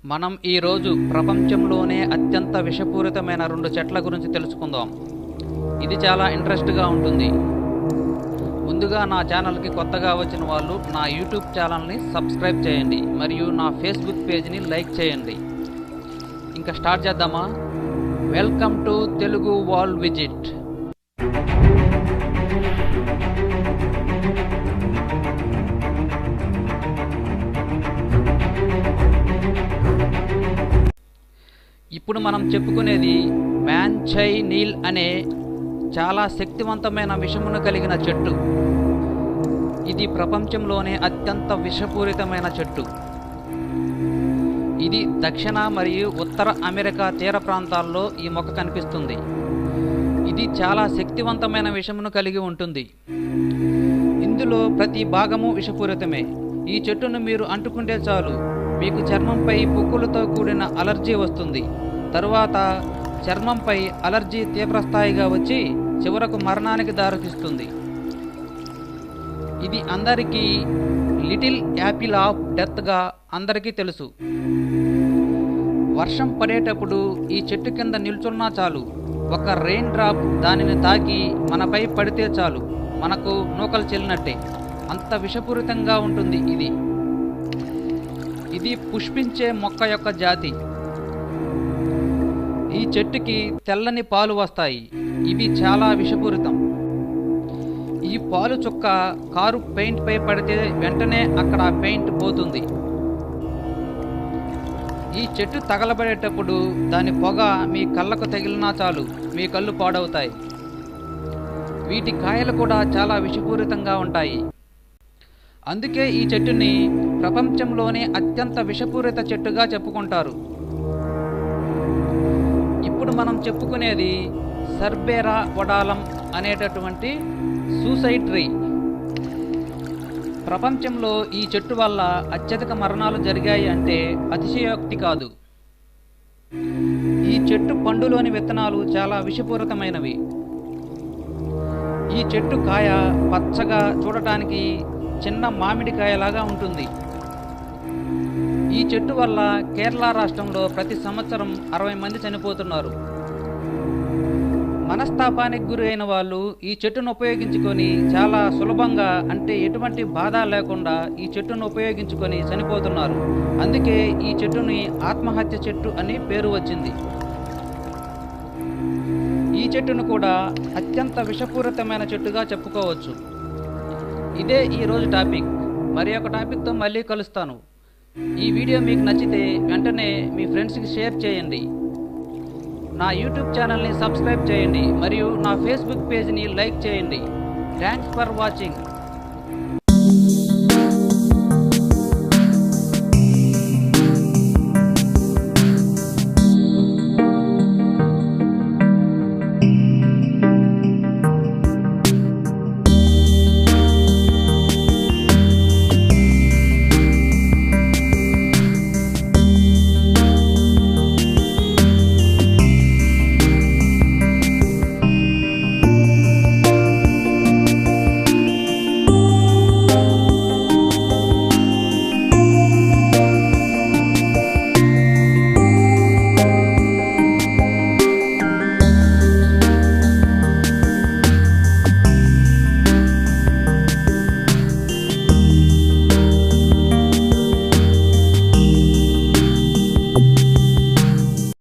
మనం ఈరోజు ప్రపంచంలోనే అత్యంత విషపూరితమైన 2 చెట్ల గురించి తెలుసుకుందాం. ఇది చాలా ఇంట్రెస్ట్గా ఉంటుంది. ముందుగా నా ఛానల్కి కొత్తగా వచ్చిన వాళ్ళు నా యూట్యూబ్ ఛానల్ని సబ్స్క్రైబ్ చేయండి మరియు నా ఫేస్బుక్ పేజ్ని లైక్ చేయండి. ఇంకా స్టార్ట్ చేద్దామా? Welcome to Telugu world visit. ఇప్పుడు మనం చెప్పుకునేది మ్యాన్చై నీల్ అనే చాలా శక్తివంతమైన విషమును కలిగిన చెట్టు. ఇది ప్రపంచంలోనే అత్యంత విషపూరితమైన చెట్టు. ఇది దక్షిణ మరియు ఉత్తర అమెరికా తీర ప్రాంతాల్లో ఈ మొక్క కనిపిస్తుంది. ఇది చాలా శక్తివంతమైన విషమును కలిగి ఉంటుంది. ఇందులో ప్రతి భాగము విషపూరితమే. ఈ చెట్టును మీరు అంటుకుంటే చాలు మీకు చర్మంపై పొక్కులతో కూడిన అలర్జీ వస్తుంది. తరువాత చర్మంపై అలర్జీ తీవ్రస్థాయిగా వచ్చి చివరకు మరణానికి దారితీస్తుంది. ఇది అందరికీ లిటిల్ యాపిల్ ఆఫ్ డెత్గా అందరికీ తెలుసు. వర్షం పడేటప్పుడు ఈ చెట్టు కింద నిల్చున్నా చాలు, ఒక రెయిన్ డ్రాప్ దానిని తాకి మనపై పడితే చాలు మనకు నూకలు చెల్లినట్టే. అంత విషపూరితంగా ఉంటుంది ఇది. ఇది పుష్పించే మొక్క యొక్క జాతి. ఈ చెట్టుకి తెల్లని పాలు వస్తాయి. ఇవి చాలా విషపూరితం. ఈ పాలు చుక్క కారు పెయింట్ పై పడితే వెంటనే అక్కడ పెయింట్ పోతుంది. ఈ చెట్టు తగలబడేటప్పుడు దాని పొగ మీ కళ్ళకు తగిలినా చాలు మీ కళ్ళు పాడవుతాయి. వీటి కాయలు కూడా చాలా విషపూరితంగా ఉంటాయి. అందుకే ఈ చెట్టుని ప్రపంచంలోనే అత్యంత విషపూరిత చెట్టుగా చెప్పుకుంటారు. ఇప్పుడు మనం చెప్పుకునేది సర్బేరా వడాలం అనేటటువంటి సూసైడ్ ట్రీ. ప్రపంచంలో ఈ చెట్టు వల్ల అత్యధిక మరణాలు జరిగాయి అంటే అతిశయోక్తి కాదు. ఈ చెట్టు పండులోని విత్తనాలు చాలా విషపూరితమైనవి. ఈ చెట్టు కాయ పచ్చగా చూడటానికి చిన్న మామిడికాయలాగా ఉంటుంది. ఈ చెట్టు వల్ల కేరళ రాష్ట్రంలో ప్రతి సంవత్సరం 60 మంది చనిపోతున్నారు. మనస్తాపానికి గురి అయిన వాళ్ళు ఈ చెట్టును ఉపయోగించుకొని చాలా సులభంగా, అంటే ఎటువంటి బాధ లేకుండా ఈ చెట్టును ఉపయోగించుకొని చనిపోతున్నారు. అందుకే ఈ చెట్టుని ఆత్మహత్య చెట్టు అని పేరు వచ్చింది. ఈ చెట్టును కూడా అత్యంత విషపూరితమైన చెట్టుగా చెప్పుకోవచ్చు. ఇదే ఈరోజు టాపిక్. మరి ఒక టాపిక్తో మళ్ళీ కలుస్తాను. ఈ వీడియో మీకు నచ్చితే వెంటనే మీ ఫ్రెండ్స్కి షేర్ చేయండి. నా యూట్యూబ్ ఛానల్ని సబ్స్క్రైబ్ చేయండి మరియు నా ఫేస్బుక్ పేజ్ని లైక్ చేయండి. Thanks for watching.